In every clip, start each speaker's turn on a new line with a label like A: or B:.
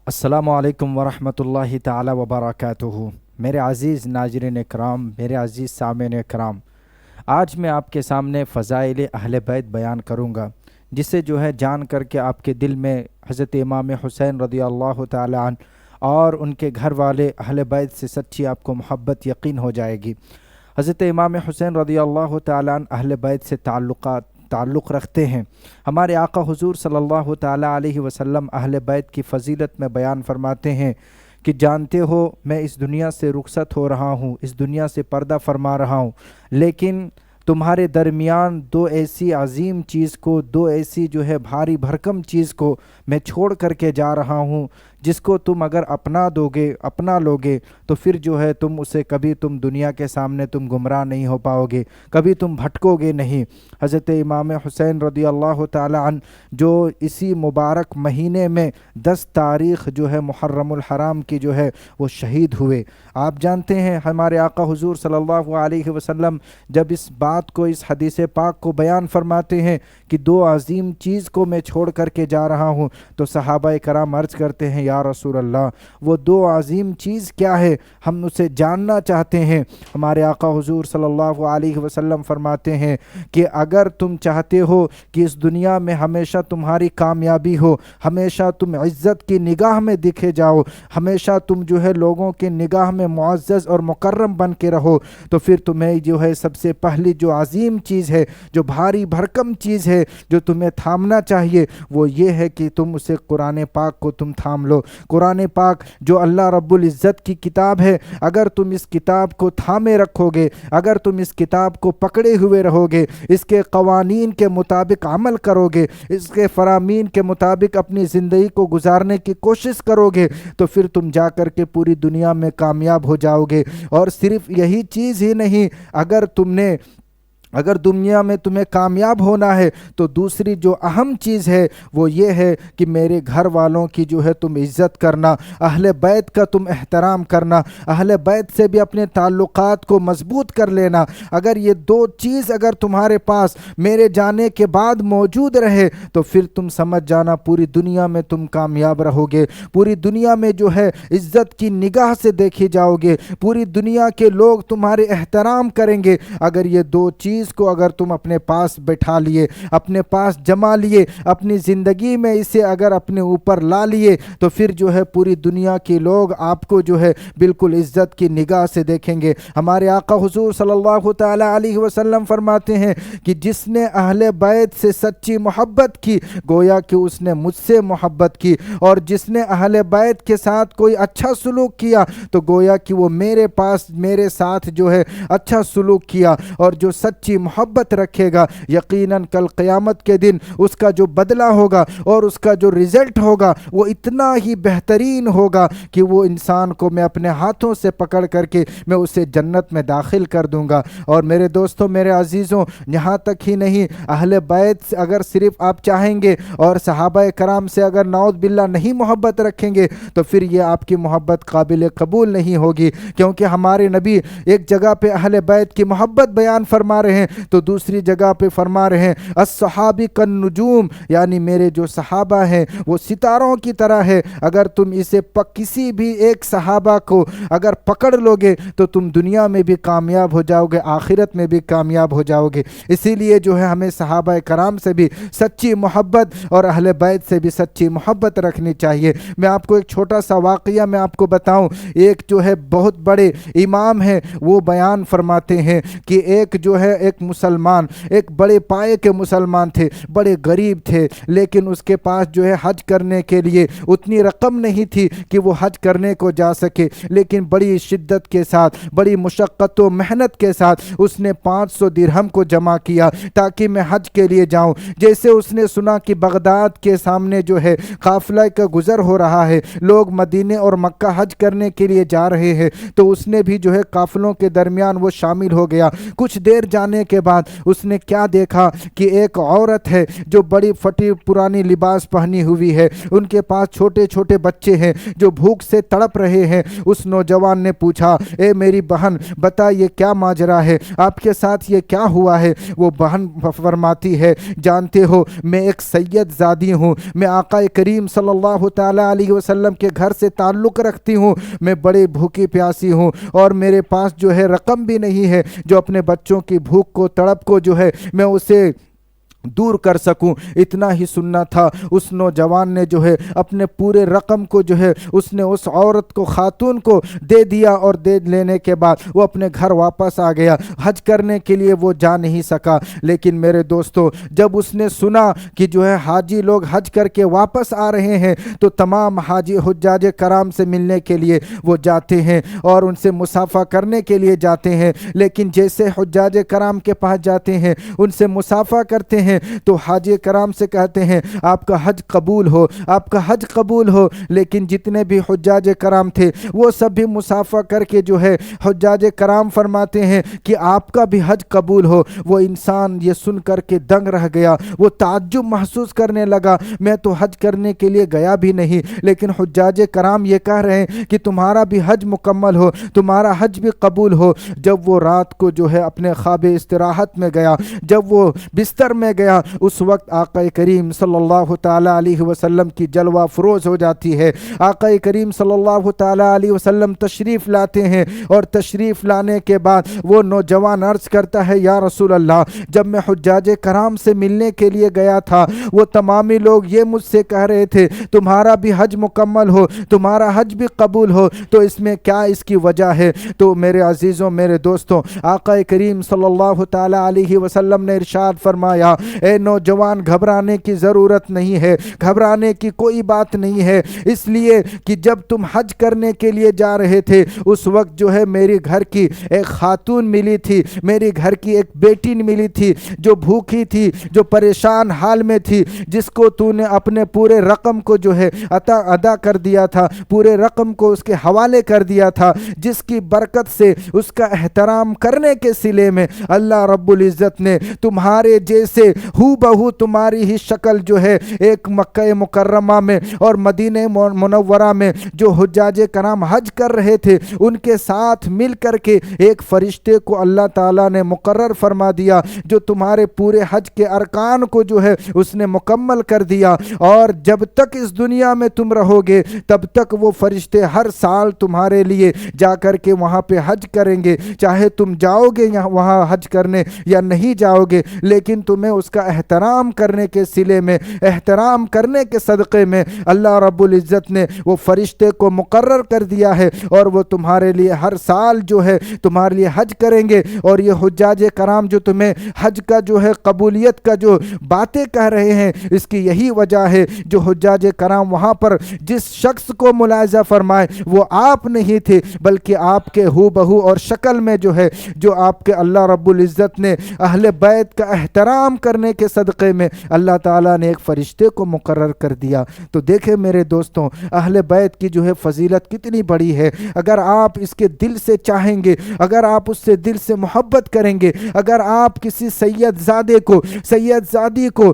A: السلام علیکم ورحمۃ اللہ تعالی وبرکاتہ۔ میرے عزیز ناظرین اکرام، میرے عزیز سامعین اکرام، آج میں آپ کے سامنے فضائل اہل بیت بیان کروں گا، جسے جان کر کے آپ کے دل میں حضرت امام حسین رضی اللہ تعالی عنہ اور ان کے گھر والے اہل بیت سے سچی آپ کو محبت یقین ہو جائے گی۔ حضرت امام حسین رضی اللہ تعالی عنہ اہل بیت سے تعلق رکھتے ہیں۔ ہمارے آقا حضور صلی اللہ تعالی علیہ وسلم اہل بیت کی فضیلت میں بیان فرماتے ہیں کہ جانتے ہو میں اس دنیا سے رخصت ہو رہا ہوں، اس دنیا سے پردہ فرما رہا ہوں، لیکن تمہارے درمیان دو ایسی عظیم چیز کو، دو ایسی بھاری بھرکم چیز کو میں چھوڑ کر کے جا رہا ہوں، جس کو تم اگر اپنا لوگے تو پھر تم اسے کبھی تم دنیا کے سامنے تم گمراہ نہیں ہو پاؤ گے، کبھی تم بھٹکو گے نہیں۔ حضرت امام حسین رضی اللہ تعالی عنہ جو اسی مبارک مہینے میں 10 تاریخ محرم الحرام کی وہ شہید ہوئے۔ آپ جانتے ہیں ہمارے آقا حضور صلی اللہ علیہ وسلم جب اس بات کو، اس حدیث پاک کو بیان فرماتے ہیں کہ دو عظیم چیز کو میں چھوڑ کر کے جا رہا ہوں، تو صحابہ کرام عرض کرتے ہیں یا رسول اللہ وہ دو عظیم چیز کیا ہے، ہم اسے جاننا چاہتے ہیں۔ ہمارے آقا حضور صلی اللہ علیہ وسلم فرماتے ہیں کہ اگر تم چاہتے ہو کہ اس دنیا میں ہمیشہ تمہاری کامیابی ہو، ہمیشہ تم عزت کی نگاہ میں دکھے جاؤ، ہمیشہ تم لوگوں کے نگاہ میں معزز اور مکرم بن کے رہو، تو پھر تمہیں سب سے پہلی جو عظیم چیز ہے، جو بھاری بھرکم چیز ہے، جو تمہیں تھامنا چاہیے، وہ یہ ہے کہ تم اسے قرآن پاک کو تم تھام لو۔ قرآن پاک جو اللہ رب العزت کی کتاب ہے، اگر تم اس کتاب کو تھامے رکھو گے، اگر تم اس کتاب کو پکڑے ہوئے رہو گے، اس کے قوانین کے مطابق عمل کرو گے، اس کے فرامین کے مطابق اپنی زندگی کو گزارنے کی کوشش کرو گے، تو پھر تم جا کر کے پوری دنیا میں کامیاب ہو جاؤ گے۔ اور صرف یہی چیز ہی نہیں، اگر دنیا میں تمہیں کامیاب ہونا ہے تو دوسری جو اہم چیز ہے وہ یہ ہے کہ میرے گھر والوں کی تم عزت کرنا، اہل بیت کا تم احترام کرنا، اہل بیت سے بھی اپنے تعلقات کو مضبوط کر لینا۔ اگر یہ دو چیز اگر تمہارے پاس میرے جانے کے بعد موجود رہے تو پھر تم سمجھ جانا پوری دنیا میں تم کامیاب رہو گے، پوری دنیا میں عزت کی نگاہ سے دیکھی جاؤ گے، پوری دنیا کے لوگ تمہارے احترام کریں گے۔ اگر یہ دو چیز کو اگر تم اپنے پاس بٹھا لیے، اپنے پاس جما لیے، اپنی زندگی میں اسے اگر اپنے اوپر لا لیے، تو پھر پوری دنیا کے لوگ آپ کو بالکل عزت کی نگاہ سے دیکھیں گے۔ ہمارے آقا حضور صلی اللہ تعالی علیہ وسلم فرماتے ہیں کہ جس نے اہل بیت سے سچی محبت کی گویا کہ اس نے مجھ سے محبت کی، اور جس نے اہل بیت کے ساتھ کوئی اچھا سلوک کیا تو گویا کہ وہ میرے ساتھ اچھا سلوک کیا۔ اور جو سچی محبت رکھے گا یقیناً کل قیامت کے دن اس کا جو بدلہ ہوگا اور اس کا جو رزلٹ ہوگا وہ اتنا ہی بہترین ہوگا کہ وہ انسان کو میں اپنے ہاتھوں سے پکڑ کر کے میں اسے جنت میں داخل کر دوں گا۔ اور میرے دوستوں، میرے عزیزوں، یہاں تک ہی نہیں، اہل بیت سے اگر صرف آپ چاہیں گے اور صحابہ کرام سے اگر نعوذ باللہ نہیں محبت رکھیں گے تو پھر یہ آپ کی محبت قابل قبول نہیں ہوگی، کیونکہ ہمارے نبی ایک جگہ پہ اہل بیت کی محبت بیان فرما رہے ہیں تو دوسری جگہ پہ فرما رہے ہیں الصحابی کالنجوم، یعنی میرے جو صحابہ ہیں وہ ستاروں کی طرح ہے، اگر تم اسے کسی بھی ایک صحابہ کو اگر پکڑ لو گے تو تم دنیا میں بھی کامیاب ہو جاؤ گے، آخرت میں بھی کامیاب ہو جاؤ گے۔ اسی لیے ہمیں صحابہ کرام سے بھی سچی محبت اور اہل بیت سے بھی سچی محبت رکھنی چاہیے۔ میں آپ کو ایک چھوٹا سا واقعہ میں آپ کو بتاؤں۔ ایک بہت بڑے امام ہیں، وہ بیان فرماتے ہیں کہ ایک مسلمان، ایک بڑے پائے کے مسلمان تھے، بڑے غریب تھے، لیکن اس کے پاس حج کرنے کے لیے اتنی رقم نہیں تھی کہ وہ حج کرنے کو جا سکے، لیکن بڑی شدت کے ساتھ، بڑی مشقت و محنت کے ساتھ اس نے 500 درہم کو جمع کیا تاکہ میں حج کے لیے جاؤں۔ جیسے اس نے سنا کہ بغداد کے سامنے قافلہ کا گزر ہو رہا ہے، لوگ مدینے اور مکہ حج کرنے کے لیے جا رہے ہیں، تو اس نے بھی قافلوں کے درمیان وہ شامل ہو گیا۔ کچھ دیر جانے آنے کے بعد اس نے کیا دیکھا کہ ایک عورت ہے جو بڑی پھٹی پرانی لباس پہنی ہوئی ہے، ان کے پاس چھوٹے چھوٹے بچے ہیں جو بھوک سے تڑپ رہے ہیں۔ اس نوجوان نے پوچھا، اے میری بہن بتا یہ کیا ماجرا ہے، آپ کے ساتھ یہ کیا ہوا ہے؟ وہ بہن فرماتی ہے، جانتے ہو میں ایک سید زادی ہوں، میں آقا کریم صلی اللہ تعالی علیہ وسلم کے گھر سے تعلق رکھتی ہوں، میں بڑے بھوکی پیاسی ہوں اور میرے پاس جو ہے رقم بھی نہیں ہے جو اپنے بچوں کی بھوک کو تڑپ کو جو ہے میں اسے دور کر سکوں۔ اتنا ہی سننا تھا، اس نوجوان نے جو ہے اپنے پورے رقم کو جو ہے اس نے اس عورت کو، خاتون کو دے دیا، اور دے لینے کے بعد وہ اپنے گھر واپس آ گیا۔ حج کرنے کے لیے وہ جا نہیں سکا، لیکن میرے دوستو جب اس نے سنا کہ جو ہے حاجی لوگ حج کر کے واپس آ رہے ہیں تو تمام حاجی حجاج کرام سے ملنے کے لیے وہ جاتے ہیں اور ان سے مصافحہ کرنے کے لیے جاتے ہیں، لیکن جیسے حجاج کرام کے پاس جاتے ہیں، ان سے مصافحہ کرتے ہیں تو حاجی کرام سے کہتے ہیں آپ کا حج قبول ہو، آپ کا حج قبول ہو، لیکن جتنے بھی حجاج کرام تھے وہ سب بھی مصافحہ کر کے جو ہے حجاج کرام فرماتے ہیں کہ آپ کا بھی حج قبول ہو۔ وہ انسان یہ سن کر کے دنگ رہ گیا، وہ تعجب محسوس کرنے لگا، میں تو حج کرنے کے لیے گیا بھی نہیں، لیکن حجاج کرام یہ کہہ رہے ہیں کہ تمہارا بھی حج مکمل ہو، تمہارا حج بھی قبول ہو۔ جب وہ رات کو جو ہے اپنے خواب استراحت میں گیا، جب وہ بستر میں گیا، اس وقت آقا کریم صلی اللہ تعالی علیہ وسلم کی جلوہ فروز ہو جاتی ہے۔ آقا کریم صلی اللہ تعالی علیہ وسلم تشریف لاتے ہیں، اور تشریف لانے کے بعد وہ نوجوان عرض کرتا ہے، یا رسول اللہ جب میں حجاج کرام سے ملنے کے لیے گیا تھا وہ تمامی لوگ یہ مجھ سے کہہ رہے تھے تمہارا بھی حج مکمل ہو، تمہارا حج بھی قبول ہو، تو اس میں کیا اس کی وجہ ہے؟ تو میرے عزیزوں، میرے دوستوں، آقا کریم صلی اللہ تعالی علیہ وسلم نے ارشاد فرمایا، اے نوجوان گھبرانے کی ضرورت نہیں ہے، گھبرانے کی کوئی بات نہیں ہے، اس لیے کہ جب تم حج کرنے کے لیے جا رہے تھے اس وقت جو ہے میری گھر کی ایک خاتون ملی تھی، میری گھر کی ایک بیٹی ملی تھی جو بھوکی تھی، جو پریشان حال میں تھی، جس کو تو نے اپنے پورے رقم کو جو ہے ادا کر دیا تھا، پورے رقم کو اس کے حوالے کر دیا تھا، جس کی برکت سے اس کا احترام کرنے کے صلے میں اللہ رب العزت نے تمہارے جیسے ہو بہو تمہاری ہی شکل جو ہے ایک مکہ مکرمہ میں اور مدینہ منورہ میں جو حجاج کرام حج کر رہے تھے ان کے ساتھ مل کر کے ایک فرشتے کو اللہ تعالیٰ نے مقرر فرما دیا جو تمہارے پورے حج کے ارکان کو جو ہے اس نے مکمل کر دیا، اور جب تک اس دنیا میں تم رہو گے تب تک وہ فرشتے ہر سال تمہارے لیے جا کر کے وہاں پہ حج کریں گے، چاہے تم جاؤ گے وہاں حج کرنے یا نہیں جاؤ گے، لیکن تمہیں اس کا احترام کرنے کے صلے میں، احترام کرنے کے صدقے میں اللہ رب العزت نے وہ فرشتے کو مقرر کر دیا ہے، اور وہ تمہارے لیے ہر سال جو ہے تمہارے لیے حج کریں گے۔ اور یہ حجاج کرام جو تمہیں حج کا جو ہے قبولیت کا جو باتیں کہہ رہے ہیں، اس کی یہی وجہ ہے جو حجاج کرام وہاں پر جس شخص کو ملاحظہ فرمائے وہ آپ نہیں تھے، بلکہ آپ کے ہو بہو اور شکل میں جو ہے جو آپ کے اللہ رب العزت نے اہل بیت کا احترام کرنے کے صدقے میں اللہ تعالیٰ نے ایک فرشتے کو مقرر کر دیا۔ تو دیکھیں میرے دوستوں، اہل بیت کی جو ہے فضیلت کتنی بڑی ہے۔ اگر آپ اس کے دل سے چاہیں گے، اگر آپ اس سے دل سے محبت کریں گے، اگر آپ کسی سید زادے کو، سید زادی کو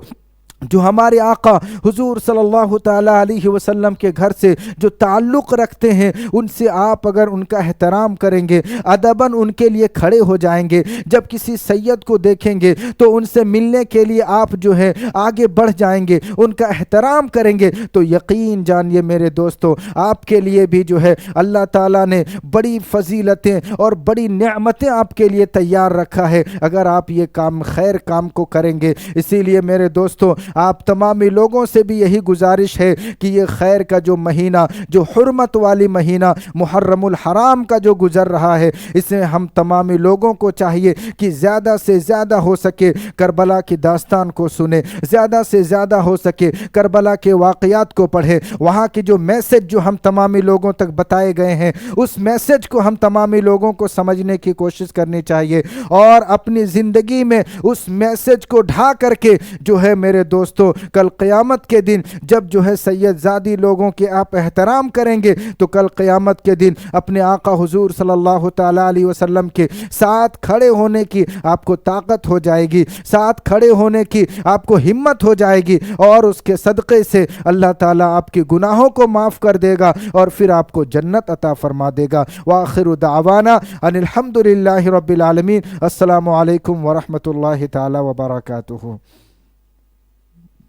A: جو ہمارے آقا حضور صلی اللہ تعالی علیہ وسلم کے گھر سے جو تعلق رکھتے ہیں، ان سے آپ اگر ان کا احترام کریں گے، ادباً ان کے لیے کھڑے ہو جائیں گے، جب کسی سید کو دیکھیں گے تو ان سے ملنے کے لیے آپ جو ہے آگے بڑھ جائیں گے، ان کا احترام کریں گے، تو یقین جانیے میرے دوستو آپ کے لیے بھی جو ہے اللہ تعالیٰ نے بڑی فضیلتیں اور بڑی نعمتیں آپ کے لیے تیار رکھا ہے اگر آپ یہ کام، خیر کام کو کریں گے۔ اسی لیے میرے دوستو آپ تمامی لوگوں سے بھی یہی گزارش ہے کہ یہ خیر کا جو مہینہ، جو حرمت والی مہینہ محرم الحرام کا جو گزر رہا ہے، اس میں ہم تمامی لوگوں کو چاہیے کہ زیادہ سے زیادہ ہو سکے کربلا کی داستان کو سنیں، زیادہ سے زیادہ ہو سکے کربلا کے واقعات کو پڑھیں، وہاں کی جو میسج جو ہم تمامی لوگوں تک بتائے گئے ہیں اس میسج کو ہم تمامی لوگوں کو سمجھنے کی کوشش کرنی چاہیے، اور اپنی زندگی میں اس میسج کو ڈھا کر کے جو ہے میرے دوست دوستو کل قیامت کے دن جب جو ہے سید زادی لوگوں کے آپ احترام کریں گے تو کل قیامت کے دن اپنے آقا حضور صلی اللہ تعالیٰ علیہ وسلم کے ساتھ کھڑے ہونے کی آپ کو طاقت ہو جائے گی، ساتھ کھڑے ہونے کی آپ کو ہمت ہو جائے گی، اور اس کے صدقے سے اللہ تعالیٰ آپ کے گناہوں کو معاف کر دے گا اور پھر آپ کو جنت عطا فرما دے گا۔ وآخر دعوانا ان الحمد للہ رب العالمین۔ السلام علیکم ورحمۃ اللہ تعالیٰ وبرکاتہ۔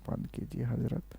A: بند کیجیے حضرت۔